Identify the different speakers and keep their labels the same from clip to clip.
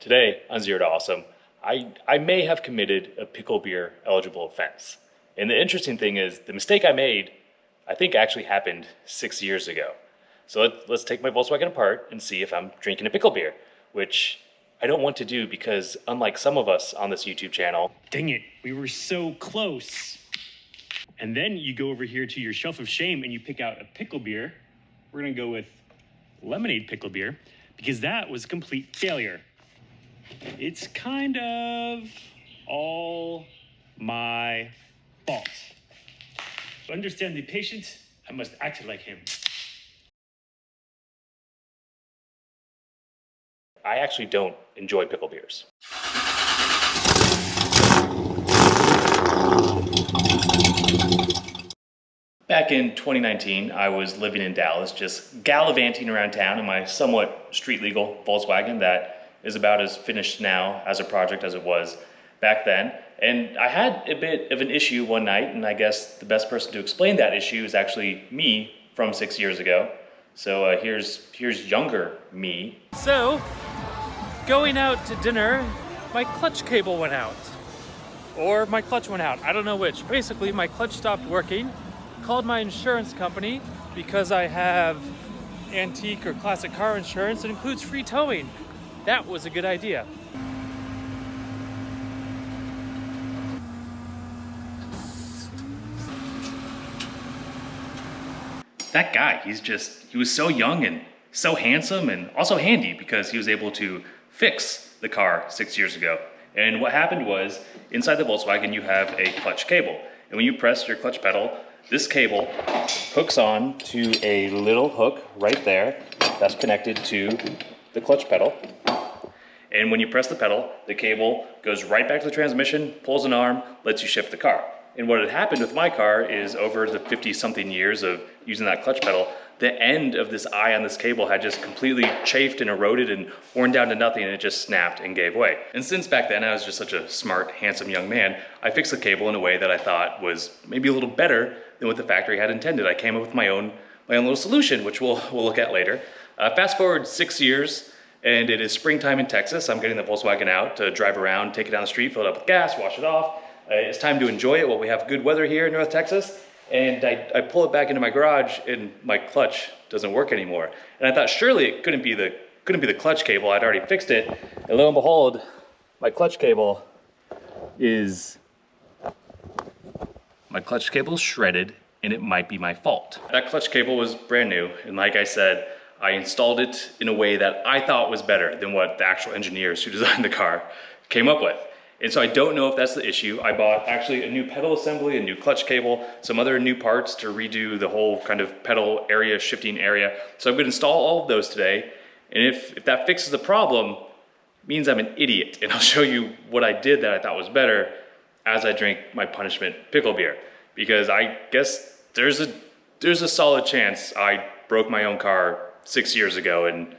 Speaker 1: Today on Zero to Awesome, I may have committed a pickle beer eligible offense. And the interesting thing is the mistake I made, I think actually happened 6 years ago. So let's take my Volkswagen apart and see if I'm drinking a pickle beer, which I don't want to do because unlike some of us on this YouTube channel.
Speaker 2: Dang it, we were so close. And then you go over here to your shelf of shame and you pick out a pickle beer. We're gonna go with lemonade pickle beer because that was a complete failure. It's kind of all my fault. To understand the patient, I must act like him.
Speaker 1: I actually don't enjoy pickle beers. Back in 2019, I was living in Dallas, just gallivanting around town in my somewhat street legal Volkswagen that is about as finished now as a project as it was back then. And I had a bit of an issue one night, and I guess the best person to explain that issue is actually me from 6 years ago. So here's younger me.
Speaker 3: So, going out to dinner, my clutch cable went out. Or my clutch went out, I don't know which. Basically, my clutch stopped working. Called my insurance company because I have antique or classic car insurance that includes free towing. That was a good idea.
Speaker 1: That guy, he was so young and so handsome and also handy because he was able to fix the car 6 years ago. And what happened was, inside the Volkswagen, you have a clutch cable. And when you press your clutch pedal, this cable hooks on to a little hook right there that's connected to the clutch pedal. And when you press the pedal, the cable goes right back to the transmission, pulls an arm, lets you shift the car. And what had happened with my car is over the 50-something years of using that clutch pedal, the end of this eye on this cable had just completely chafed and eroded and worn down to nothing, and it just snapped and gave way. And since back then I was just such a smart, handsome young man, I fixed the cable in a way that I thought was maybe a little better than what the factory had intended. I came up with my own little solution, which we'll look at later. Fast forward 6 years, and it is springtime in Texas. I'm getting the Volkswagen out to drive around, take it down the street, fill it up with gas, wash it off. It's time to enjoy it while we have good weather here in North Texas. And I pull it back into my garage and my clutch doesn't work anymore. And I thought surely it couldn't be the clutch cable. I'd already fixed it. And lo and behold, my clutch cable is shredded, and it might be my fault. That clutch cable was brand new, and like I said, I installed it in a way that I thought was better than what the actual engineers who designed the car came up with. And so I don't know if that's the issue. I bought actually a new pedal assembly, a new clutch cable, some other new parts to redo the whole kind of pedal area, shifting area. So I'm gonna install all of those today. And if that fixes the problem, it means I'm an idiot. And I'll show you what I did that I thought was better as I drink my punishment pickle beer. Because I guess there's a solid chance I broke my own car 6 years ago and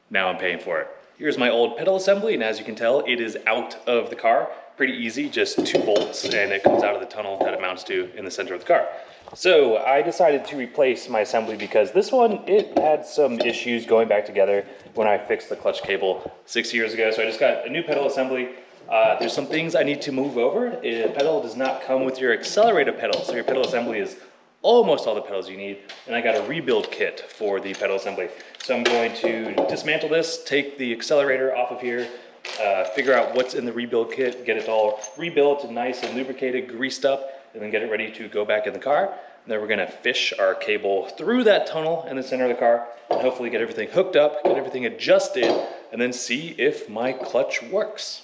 Speaker 1: now I'm paying for it. Here's my old pedal assembly, and as you can tell, it is out of the car. Pretty easy, just 2 bolts, and it comes out of the tunnel that it mounts to in the center of the car. So I decided to replace my assembly because this one, it had some issues going back together when I fixed the clutch cable 6 years ago. So I just got a new pedal assembly. There's some things I need to move over. A pedal does not come with your accelerator pedal, so your pedal assembly is almost all the pedals you need, and I got a rebuild kit for the pedal assembly. So I'm going to dismantle this, take the accelerator off of here, figure out what's in the rebuild kit, get it all rebuilt and nice and lubricated, greased up, and then get it ready to go back in the car. And then we're gonna fish our cable through that tunnel in the center of the car, and hopefully get everything hooked up, get everything adjusted, and then see if my clutch works.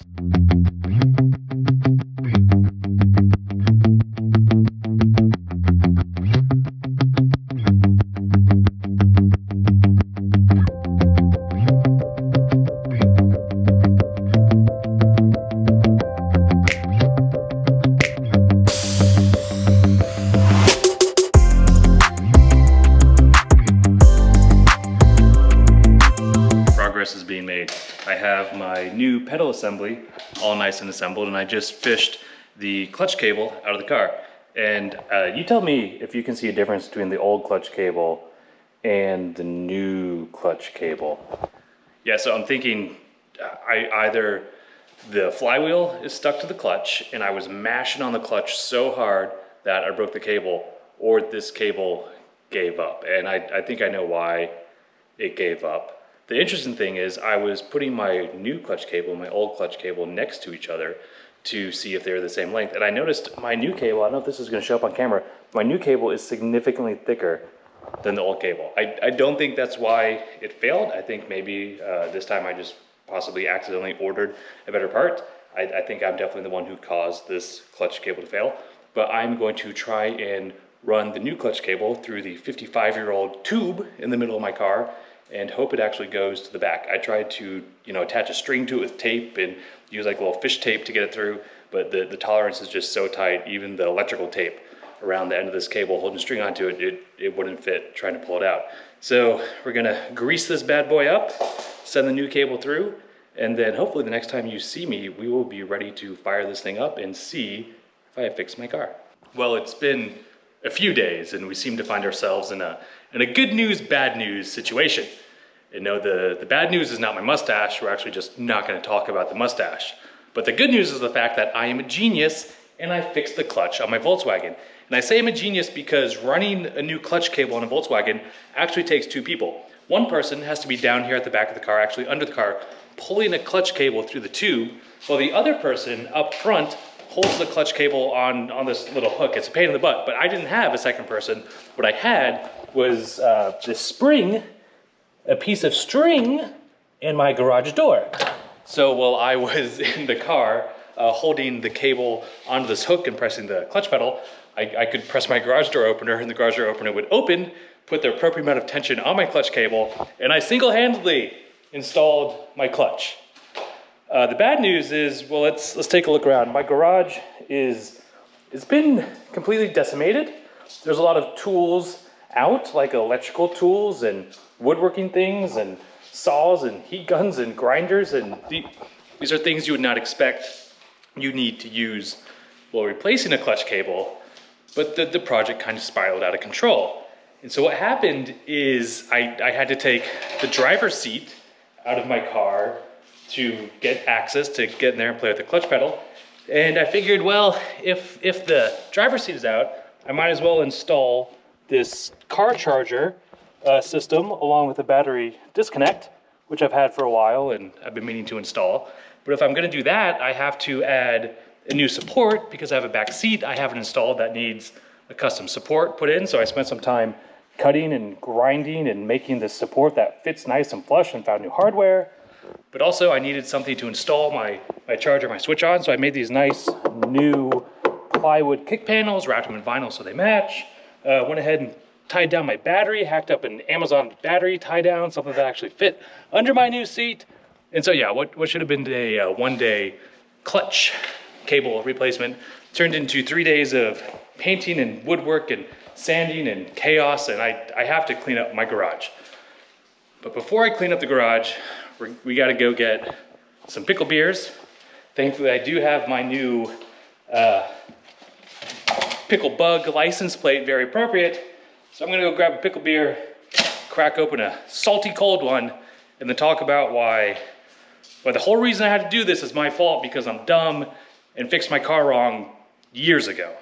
Speaker 1: Is being made. I have my new pedal assembly all nice and assembled, and I just fished the clutch cable out of the car. And you tell me if you can see a difference between the old clutch cable and the new clutch cable. Yeah, so I'm thinking either the flywheel is stuck to the clutch and I was mashing on the clutch so hard that I broke the cable, or this cable gave up. And I think I know why it gave up. The interesting thing is I was putting my new clutch cable and my old clutch cable next to each other to see if they were the same length. And I noticed my new cable, I don't know if this is gonna show up on camera, my new cable is significantly thicker than the old cable. I don't think that's why it failed. I think maybe this time I just possibly accidentally ordered a better part. I think I'm definitely the one who caused this clutch cable to fail, but I'm going to try and run the new clutch cable through the 55-year-old tube in the middle of my car and hope it actually goes to the back. I tried to, attach a string to it with tape and use like a little fish tape to get it through, but the tolerance is just so tight, even the electrical tape around the end of this cable holding string onto it, it wouldn't fit trying to pull it out. So we're gonna grease this bad boy up, send the new cable through, and then hopefully the next time you see me, we will be ready to fire this thing up and see if I have fixed my car. Well, it's been a few days and we seem to find ourselves in a good news, bad news situation. And no, the bad news is not my mustache. We're actually just not gonna talk about the mustache. But the good news is the fact that I am a genius and I fixed the clutch on my Volkswagen. And I say I'm a genius because running a new clutch cable on a Volkswagen actually takes two people. One person has to be down here at the back of the car, actually under the car, pulling a clutch cable through the tube, while the other person up front holds the clutch cable on this little hook. It's a pain in the butt, but I didn't have a second person. What I had was this spring, a piece of string, and my garage door. So while I was in the car holding the cable onto this hook and pressing the clutch pedal, I could press my garage door opener and the garage door opener would open, put the appropriate amount of tension on my clutch cable, and I single-handedly installed my clutch. The bad news is, well, let's take a look around. My garage it's been completely decimated. There's a lot of tools out, like electrical tools and woodworking things and saws and heat guns and grinders, and these are things you would not expect you need to use while replacing a clutch cable, but the project kind of spiraled out of control. And so what happened is I had to take the driver's seat out of my car to get access to get in there and play with the clutch pedal. And I figured, well, if the driver's seat is out, I might as well install this car charger system along with the battery disconnect, which I've had for a while and I've been meaning to install. But if I'm gonna do that, I have to add a new support because I have a back seat I haven't installed that needs a custom support put in. So I spent some time cutting and grinding and making this support that fits nice and flush and found new hardware. But also I needed something to install my charger, my switch on. So I made these nice new plywood kick panels, wrapped them in vinyl so they match. Went ahead and tied down my battery, hacked up an Amazon battery tie down, something that actually fit under my new seat. And so yeah, what should have been a one-day clutch cable replacement turned into 3 days of painting and woodwork and sanding and chaos, and I have to clean up my garage. But before I clean up the garage, we gotta go get some pickle beers. Thankfully, I do have my new pickle bug license plate, very appropriate. So I'm gonna go grab a pickle beer, crack open a salty cold one, and then talk about why the whole reason I had to do this is my fault because I'm dumb and fixed my car wrong years ago.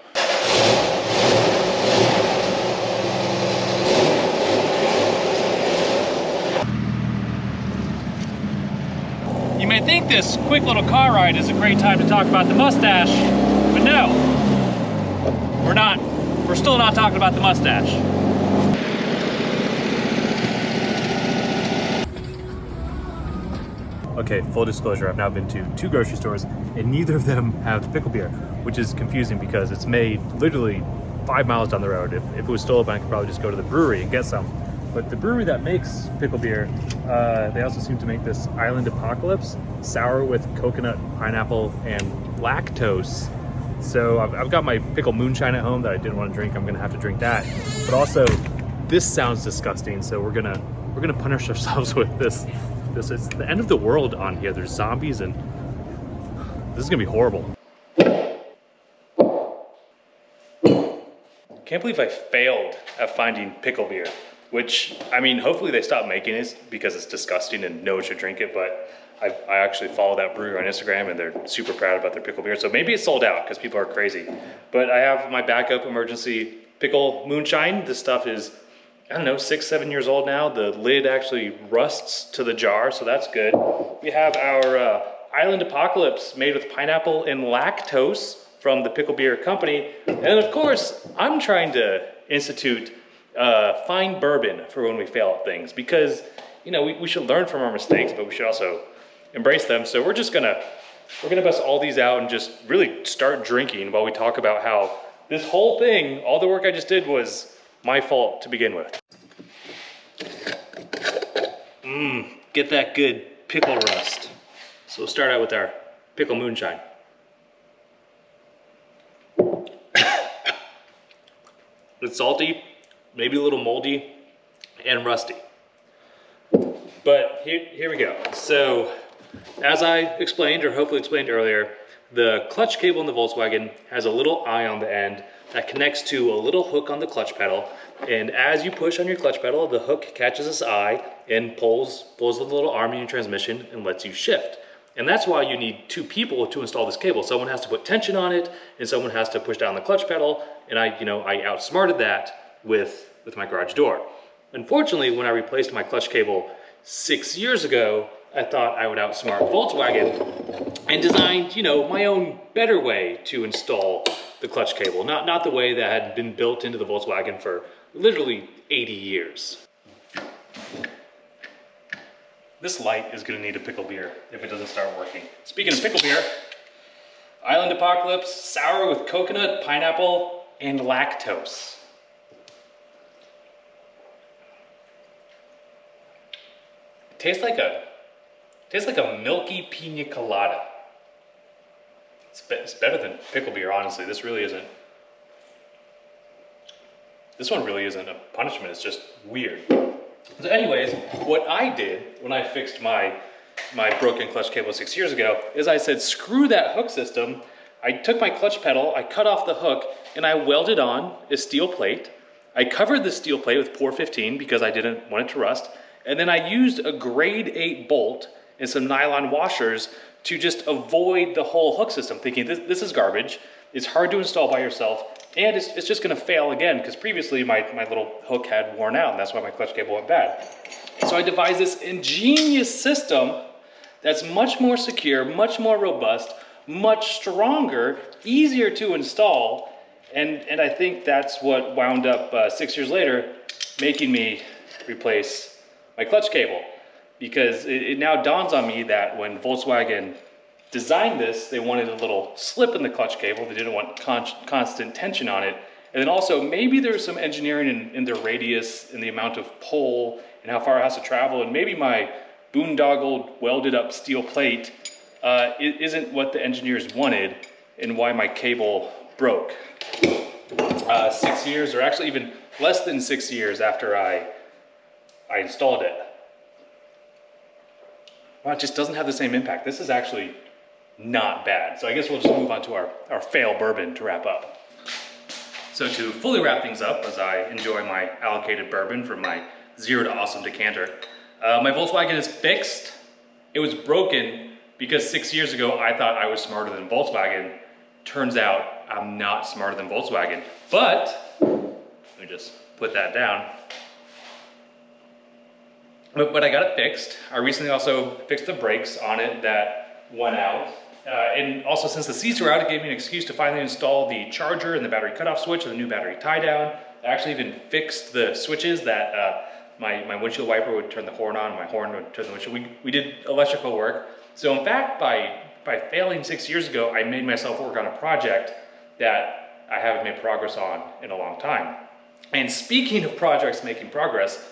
Speaker 1: You may think this quick little car ride is a great time to talk about the mustache, but no, we're not. We're still not talking about the mustache. Okay, full disclosure, I've now been to 2 grocery stores and neither of them have the pickle beer, which is confusing because it's made literally 5 miles down the road. If it was still open, I could probably just go to the brewery and get some. But the brewery that makes pickle beer, they also seem to make this Island Apocalypse, sour with coconut, pineapple, and lactose. So I've got my pickle moonshine at home that I didn't want to drink. I'm gonna have to drink that. But also, this sounds disgusting, so we're gonna punish ourselves with this. This is the end of the world on here. There's zombies and this is gonna be horrible. Can't believe I failed at finding pickle beer, which, I mean, hopefully they stop making it because it's disgusting and no one should drink it, but I actually follow that brewery on Instagram and they're super proud about their pickle beer. So maybe it's sold out because people are crazy. But I have my backup emergency pickle moonshine. This stuff is, I don't know, 6, 7 years old now. The lid actually rusts to the jar, so that's good. We have our Island Apocalypse made with pineapple and lactose from the Pickle Beer Company. And of course, I'm trying to institute fine bourbon for when we fail at things, because you know, we should learn from our mistakes, but we should also embrace them. So we're gonna bust all these out and just really start drinking while we talk about how this whole thing, all the work I just did, was my fault to begin with. Get that good pickle rust. So we'll start out with our pickle moonshine. It's salty, maybe a little moldy, and rusty. But here we go. So, as I explained, or hopefully explained earlier, the clutch cable in the Volkswagen has a little eye on the end that connects to a little hook on the clutch pedal. And as you push on your clutch pedal, the hook catches this eye and pulls the little arm in your transmission and lets you shift. And that's why you need 2 people to install this cable. Someone has to put tension on it and someone has to push down the clutch pedal. And I outsmarted that with my garage door. Unfortunately, when I replaced my clutch cable 6 years ago, I thought I would outsmart Volkswagen and designed, my own better way to install the clutch cable. Not the way that had been built into the Volkswagen for literally 80 years. This light is gonna need a pickle beer if it doesn't start working. Speaking of pickle beer, Island Apocalypse, sour with coconut, pineapple, and lactose. Tastes like a milky pina colada. It's better than pickle beer, honestly. This one really isn't a punishment, it's just weird. So anyways, what I did when I fixed my broken clutch cable 6 years ago is I said, screw that hook system. I took my clutch pedal, I cut off the hook, and I welded on a steel plate. I covered the steel plate with Pour 15 because I didn't want it to rust. And then I used a grade 8 bolt and some nylon washers to just avoid the whole hook system, thinking this is garbage, it's hard to install by yourself, and it's just gonna fail again, because previously my little hook had worn out, and that's why my clutch cable went bad. So I devised this ingenious system that's much more secure, much more robust, much stronger, easier to install, and I think that's what wound up 6 years later making me replace my clutch cable. Because it now dawns on me that when Volkswagen designed this, they wanted a little slip in the clutch cable. They didn't want constant tension on it. And then also, maybe there's some engineering in their radius and the amount of pull and how far it has to travel. And maybe my boondoggled, welded up steel plate isn't what the engineers wanted and why my cable broke. 6 years, or actually even less than 6 years after I installed it. Well, it just doesn't have the same impact. This is actually not bad. So I guess we'll just move on to our fail bourbon to wrap up. So to fully wrap things up, as I enjoy my allocated bourbon from my 0 to awesome decanter, my Volkswagen is fixed. It was broken because 6 years ago I thought I was smarter than Volkswagen. Turns out I'm not smarter than Volkswagen. But, let me just put that down. But I got it fixed. I recently also fixed the brakes on it that went out. And also, since the seats were out, it gave me an excuse to finally install the charger and the battery cutoff switch and the new battery tie down. I actually even fixed the switches that my windshield wiper would turn the horn on, my horn would turn the windshield. We did electrical work. So in fact, by failing 6 years ago, I made myself work on a project that I haven't made progress on in a long time. And speaking of projects making progress,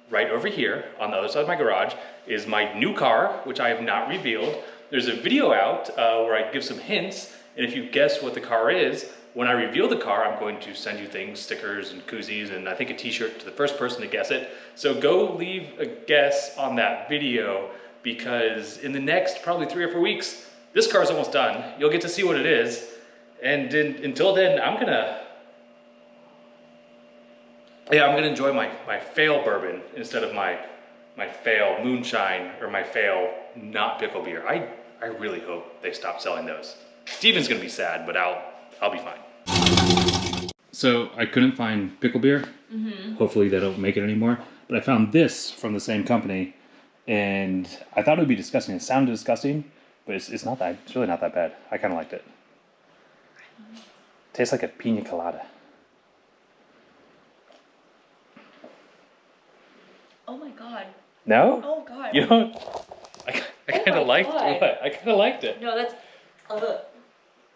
Speaker 1: right over here on the other side of my garage is my new car, which I have not revealed. There's a video out where I give some hints, and if you guess what the car is, when I reveal the car, I'm going to send you things, stickers and koozies, and I think a t-shirt to the first person to guess it. So go leave a guess on that video, because in the next probably 3 or 4 weeks, this car's almost done. You'll get to see what it is, and until then, I'm gonna enjoy my fail bourbon instead of my fail moonshine or my fail not pickle beer. I really hope they stop selling those. Steven's gonna be sad, but I'll be fine. So I couldn't find pickle beer. Hopefully they don't make it anymore. But I found this from the same company, and I thought it would be disgusting. It sounded disgusting, but it's not that. It's really not that bad. I kind of liked it. Tastes like a pina colada.
Speaker 4: Oh my god.
Speaker 1: No?
Speaker 4: Oh god.
Speaker 1: You don't? I kind
Speaker 4: my
Speaker 1: of liked
Speaker 4: God.
Speaker 1: it. I kind of liked it.
Speaker 4: No, that's.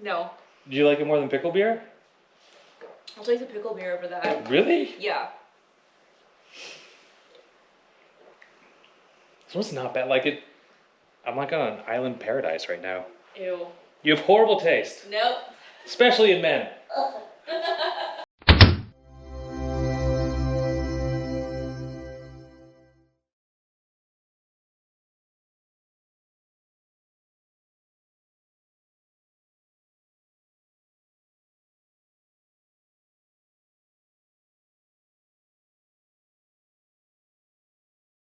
Speaker 4: No.
Speaker 1: Do you like it more than pickle beer?
Speaker 4: I'll take the pickle beer over that.
Speaker 1: Really?
Speaker 4: Yeah.
Speaker 1: This one's not bad. Like it. I'm like on an island paradise right now.
Speaker 4: Ew.
Speaker 1: You have horrible taste,
Speaker 4: Nope.
Speaker 1: especially in men.